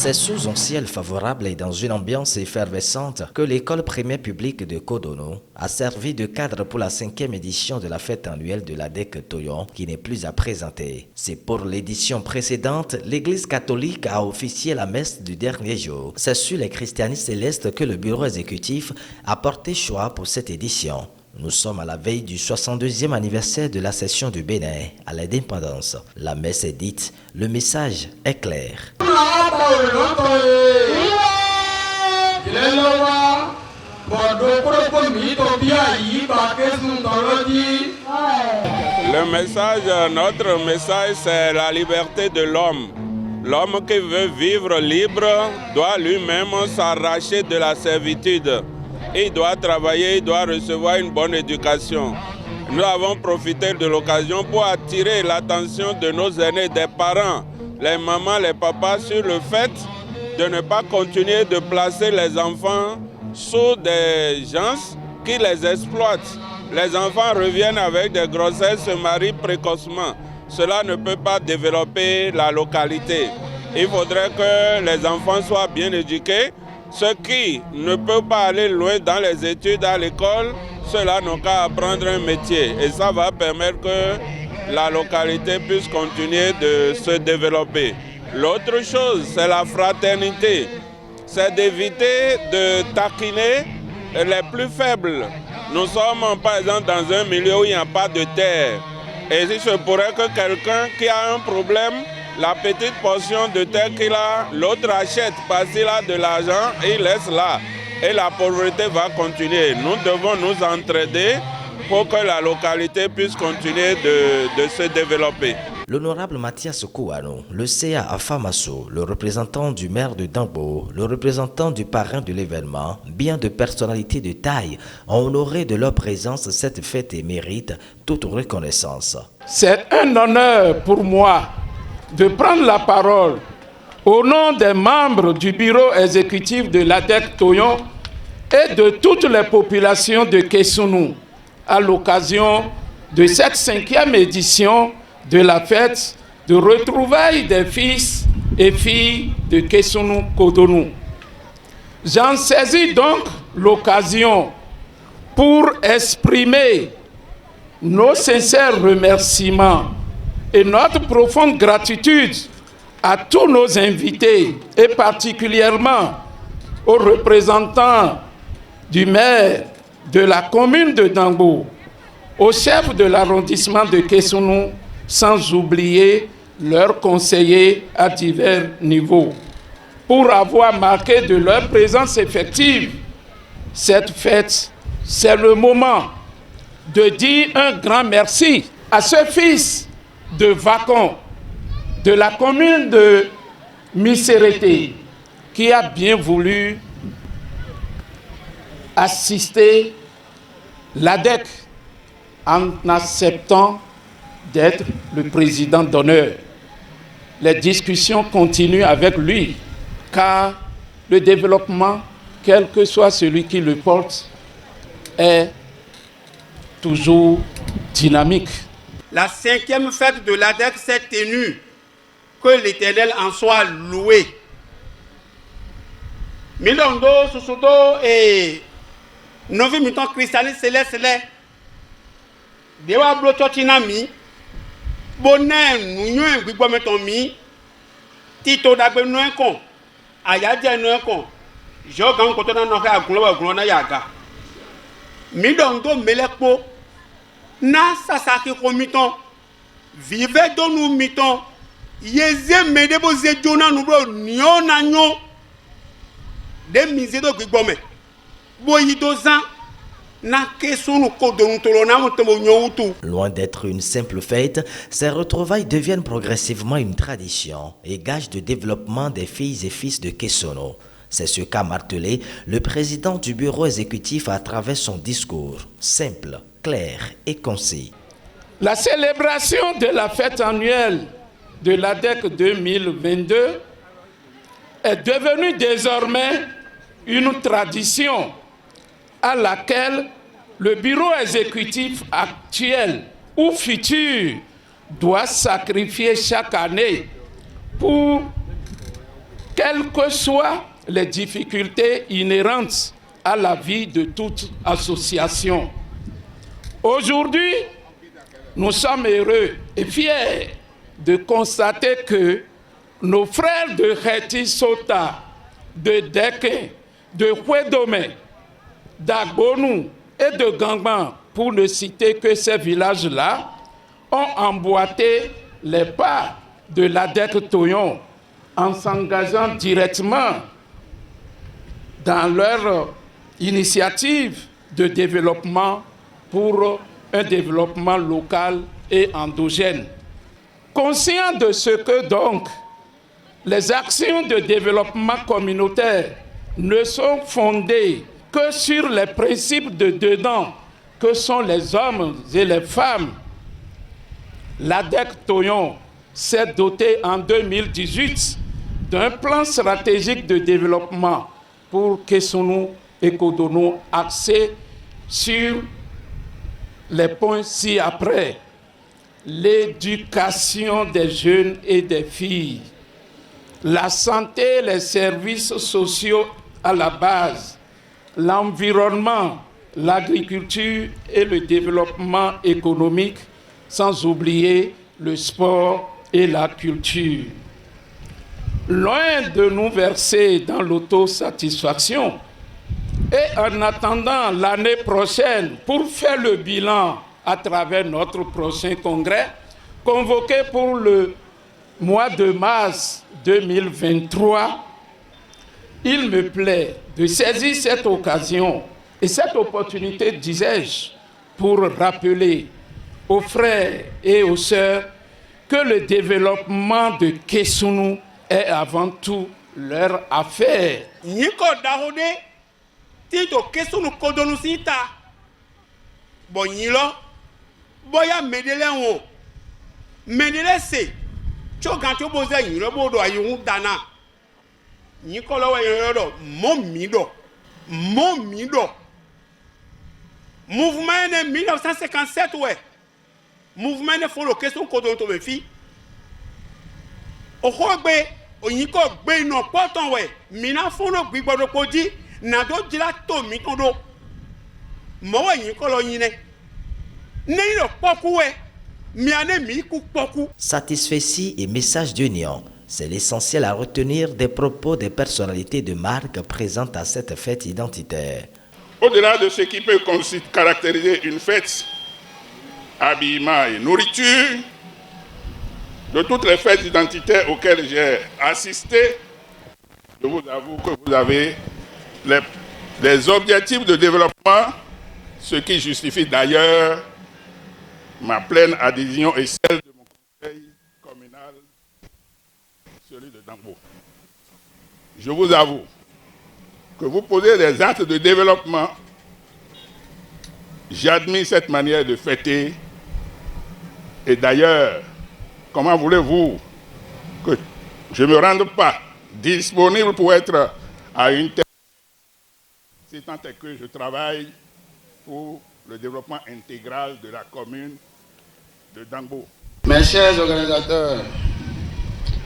C'est sous un ciel favorable et dans une ambiance effervescente que l'école primaire publique de Cotonou a servi de cadre pour la 5e édition de la fête annuelle de l'ADEC Toyon qui n'est plus à présenter. C'est pour l'édition précédente, l'Église catholique a officié la messe du dernier jour. C'est sur les christianistes célestes que le bureau exécutif a porté choix pour cette édition. Nous sommes à la veille du 62e anniversaire de l'accession du Bénin à l'indépendance. La messe est dite, le message est clair. Le message, notre message, c'est la liberté de l'homme. L'homme qui veut vivre libre doit lui-même s'arracher de la servitude. Il doit travailler, il doit recevoir une bonne éducation. Nous avons profité de l'occasion pour attirer l'attention de nos aînés, des parents, les mamans, les papas, sur le fait de ne pas continuer de placer les enfants sous des gens qui les exploitent. Les enfants reviennent avec des grossesses, se marient précocement. Cela ne peut pas développer la localité. Il faudrait que les enfants soient bien éduqués. Ceux qui ne peuvent pas aller loin dans les études à l'école, ceux-là n'ont qu'à apprendre un métier. Et ça va permettre que la localité puisse continuer de se développer. L'autre chose, c'est la fraternité. C'est d'éviter de taquiner les plus faibles. Nous sommes par exemple dans un milieu où il n'y a pas de terre. Et il se pourrait que quelqu'un qui a un problème, la petite portion de terre qu'il a, l'autre achète parce qu'il a de l'argent et il laisse là. Et la pauvreté va continuer. Nous devons nous entraider pour que la localité puisse continuer de se développer. L'honorable Mathias Kouano, le CA Afamasso, le représentant du maire de Dangbo, le représentant du parrain de l'événement, bien de personnalités de taille, ont honoré de leur présence cette fête et méritent toute reconnaissance. C'est un honneur pour moi de prendre la parole au nom des membres du bureau exécutif de l'ADEC Toyon et de toutes les populations de Kessounou à l'occasion de cette 5e édition de la fête de retrouvailles des fils et filles de Kessounou-Cotonou. J'en saisis donc l'occasion pour exprimer nos sincères remerciements et notre profonde gratitude à tous nos invités et particulièrement aux représentants du maire de la commune de Dangbo, au chef de l'arrondissement de Kessounou, sans oublier leurs conseillers à divers niveaux, pour avoir marqué de leur présence effective. Cette fête, c'est le moment de dire un grand merci à ce fils de Vacon, de la commune de Missérété, qui a bien voulu assister l'ADEC en acceptant d'être le président d'honneur. Les discussions continuent avec lui, car le développement, quel que soit celui qui le porte, est toujours dynamique. La 5e fête de l'ADEC s'est tenue. Que l'Éternel en soit loué. Milondo, Susudo et Novi Miton Christianisme Céleste, Dewa Blochotinami, Bonen, Nunyo, Bigometomi, Tito Dabe Nuenkon, Ayadia Nuenkon, Jogan Kotona Noka, Globa Glona Yaga. Milondo Melekpo, Na Sasaki Komiton, Vive Donu Miton, Yeze Medebo Zedjona Nubro, Nyon, de Misedo Gigome, Boyidozan. Loin d'être une simple fête, ces retrouvailles deviennent progressivement une tradition et gage de développement des filles et fils de Kessounou. C'est ce qu'a martelé le président du bureau exécutif à travers son discours, simple, clair et concis. La célébration de la fête annuelle de l'ADEC 2022 est devenue désormais une tradition à laquelle le bureau exécutif actuel ou futur doit sacrifier chaque année pour quelles que soient les difficultés inhérentes à la vie de toute association. Aujourd'hui, nous sommes heureux et fiers de constater que nos frères de Kheti Sota, de Deke, de Houedome, d'Agbonu et de Gangban, pour ne citer que ces villages-là, ont emboîté les pas de l'ADEC Toyon en s'engageant directement dans leur initiative de développement pour un développement local et endogène. Conscient de ce que donc les actions de développement communautaire ne sont fondées que sur les principes de dedans que sont les hommes et les femmes, l'ADEC Toyon s'est doté en 2018 d'un plan stratégique de développement pour Kessonou et Cotonou axé sur les points ci-après: l'éducation des jeunes et des filles, la santé, les services sociaux à la base, l'environnement, l'agriculture et le développement économique, sans oublier le sport et la culture. Loin de nous verser dans l'autosatisfaction, et en attendant l'année prochaine pour faire le bilan à travers notre prochain congrès, convoqué pour le mois de mars 2023, il me plaît de saisir cette occasion et cette opportunité, disais-je, pour rappeler aux frères et aux sœurs que le développement de Kessonou est avant tout leur affaire. Tito Kessonou Cotonou sita bonyilo boya medele won medele se choganto boze yiro bodo ayun dana nyikolo wa yoro momido mouvement en 1957 ouais mouvement ne font le Kessonou Cotonou to mefi okogbe oyinko gbe ino poton ouais mina font le gbigbodo kodi nado dila to mi tondo mo wa yin ko lo yin ne lo poku we mi ane mi ku poku. Satisfait et message d'union, c'est l'essentiel à retenir des propos des personnalités de marque présentes à cette fête identitaire. Au-delà de ce qui peut caractériser une fête, habillement et nourriture, de toutes les fêtes identitaires auxquelles j'ai assisté, je vous avoue que vous avez les objectifs de développement, ce qui justifie d'ailleurs ma pleine adhésion et celle de mon conseil communal, celui de Dangbo. Je vous avoue que vous posez des actes de développement. J'admire cette manière de fêter. Et d'ailleurs, comment voulez-vous que je ne me rende pas disponible pour être à une telle... C'est tant que je travaille pour le développement intégral de la commune de Dangbo. Mes chers organisateurs,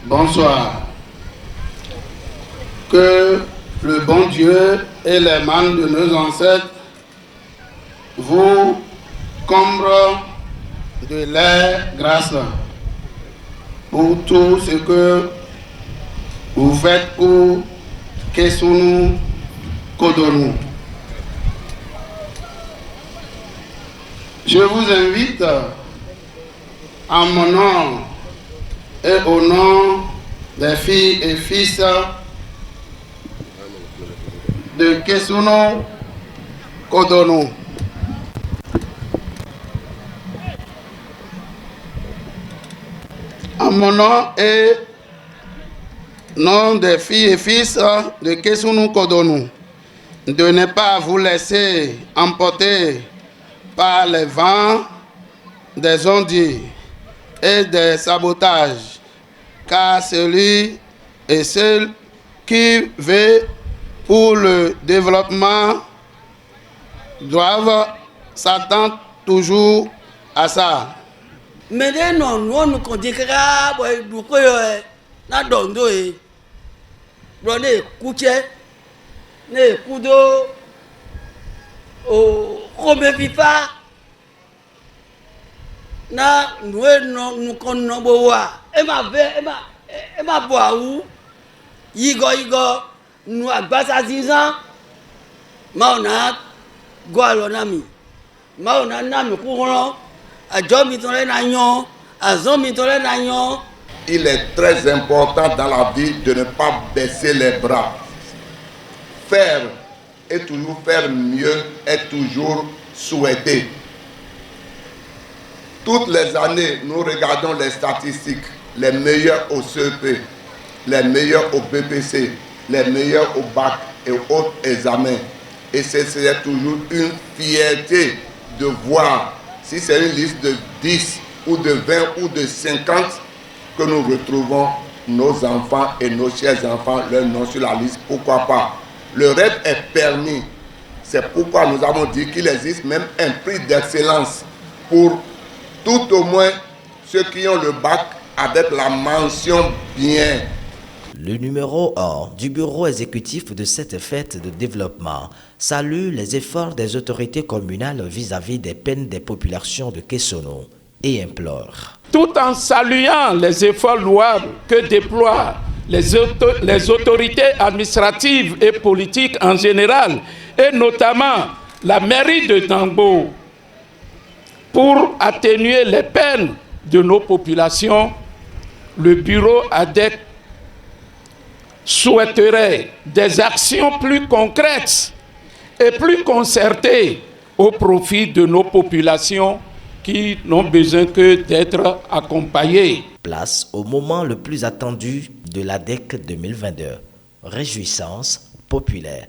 bonsoir. Que le bon Dieu et les membres de nos ancêtres vous comblent de leur grâce pour tout ce que vous faites pour Kessonou Cotonou. Je vous invite en mon nom et au nom des filles et fils de Kessonou Cotonou en mon nom et nom des filles et fils de Kessonou Cotonou, de ne pas vous laisser emporter par les vents des ondits et des sabotages, car celui et celle qui veut pour le développement doivent s'attendre toujours à ça. Mais non, nous nous condikera boy dukoyo na dondo e Prenez couché, ne coudo, au Rome FIFA, na nous connaissons boa, et ma boa où, yigo, nous à basa 10 ans, maona, goalonami, maona nami couron, à jomi tole nagnon, à zomi tole nagnon. Il est très important dans la vie de ne pas baisser les bras. Faire et toujours faire mieux est toujours souhaité. Toutes les années, nous regardons les statistiques, les meilleurs au CEP, les meilleurs au BPC, les meilleurs au bac et aux autres examens. Et ce serait toujours une fierté de voir si c'est une liste de 10 ou de 20 ou de 50 que nous retrouvons nos enfants et nos chers enfants, leur nom sur la liste, pourquoi pas. Le rêve est permis. C'est pourquoi nous avons dit qu'il existe même un prix d'excellence pour tout au moins ceux qui ont le bac avec la mention bien. Le numéro 1 du bureau exécutif de cette fête de développement salue les efforts des autorités communales vis-à-vis des peines des populations de Kesono et implore. Tout en saluant les efforts louables que déploient les autorités administratives et politiques en général, et notamment la mairie de Dangbo, pour atténuer les peines de nos populations, le bureau ADEC souhaiterait des actions plus concrètes et plus concertées au profit de nos populations qui n'ont besoin que d'être accompagnées. Place au moment le plus attendu de l'ADEC 2022. Réjouissance populaire.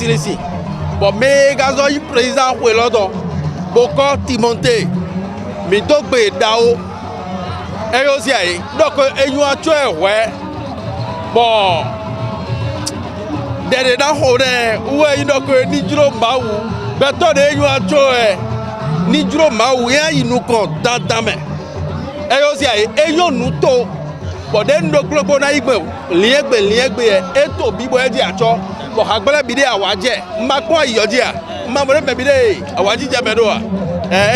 Ici. Bon, mais gazo y président Welodo, Boko Timonte, Midogbe Dao, et aussi, donc, et you are tué, ouais. Bon, des dents, ouais, donc, Nidro Maou, Beton, et you are tué, Nidro Maou, et nous compte dans ta main. Et aussi, et you nous to, bon, den do globo na igbe, liegbe, et to bibo e di acho. Bon, agbala bide awaje, makwa yodia, mamore bide awaji jamedoa.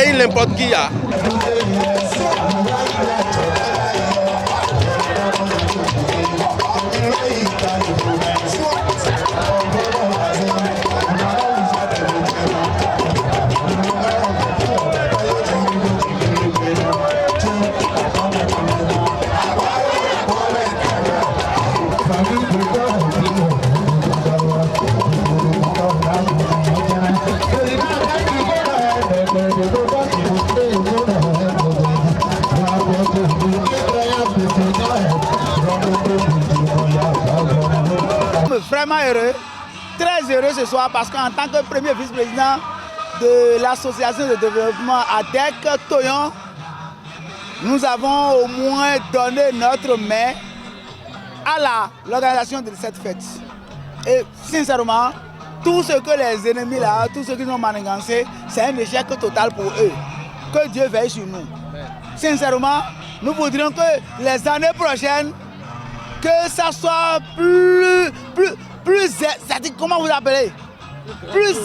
Il importe qui a. Vraiment heureux, très heureux ce soir parce qu'en tant que premier vice-président de l'association de développement ADEC Toyon, nous avons au moins donné notre main à l'organisation de cette fête. Et sincèrement, tout ce que les ennemis là, tous ceux qui nous ont manigancé, c'est un échec total pour eux. Que Dieu veille sur nous. Sincèrement, nous voudrions que les années prochaines, que ça soit plus, c'est-à-dire comment vous appelez, plus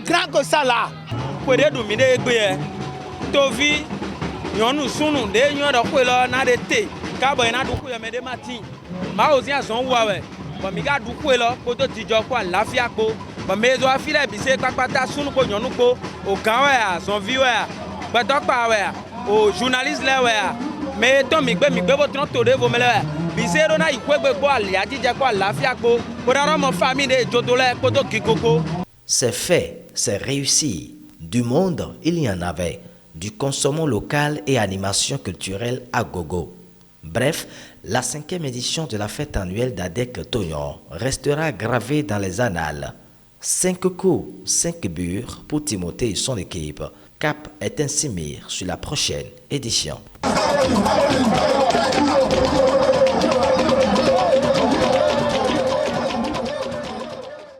grand que ça là. Pour les dominer, Tovi, nous sommes des gens qui ont été car na du ko me de matin ma ozi azon wa we bo mi ga du ko lo ko to ti jo ko àlàáfíà ko bo me zo afile bi se papata sunu ko nyonu ko o kan we a son vi we a pe to pa we a o journaliste le we a me to mi gbe bo tron to de vo me le bi se ro na ikwegbe ko alia ti je ko àlàáfíà ko ko daro mo famille de jodo le ko to kikoko. C'est fait, c'est réussi. Du monde, il y en avait. Du consommant local et animation culturelle à gogo. Bref, la 5e édition de la fête annuelle d'Adek Toyon restera gravée dans les annales. 5 coups, 5 bures pour Timothée et son équipe. Cap est ainsi mis sur la prochaine édition.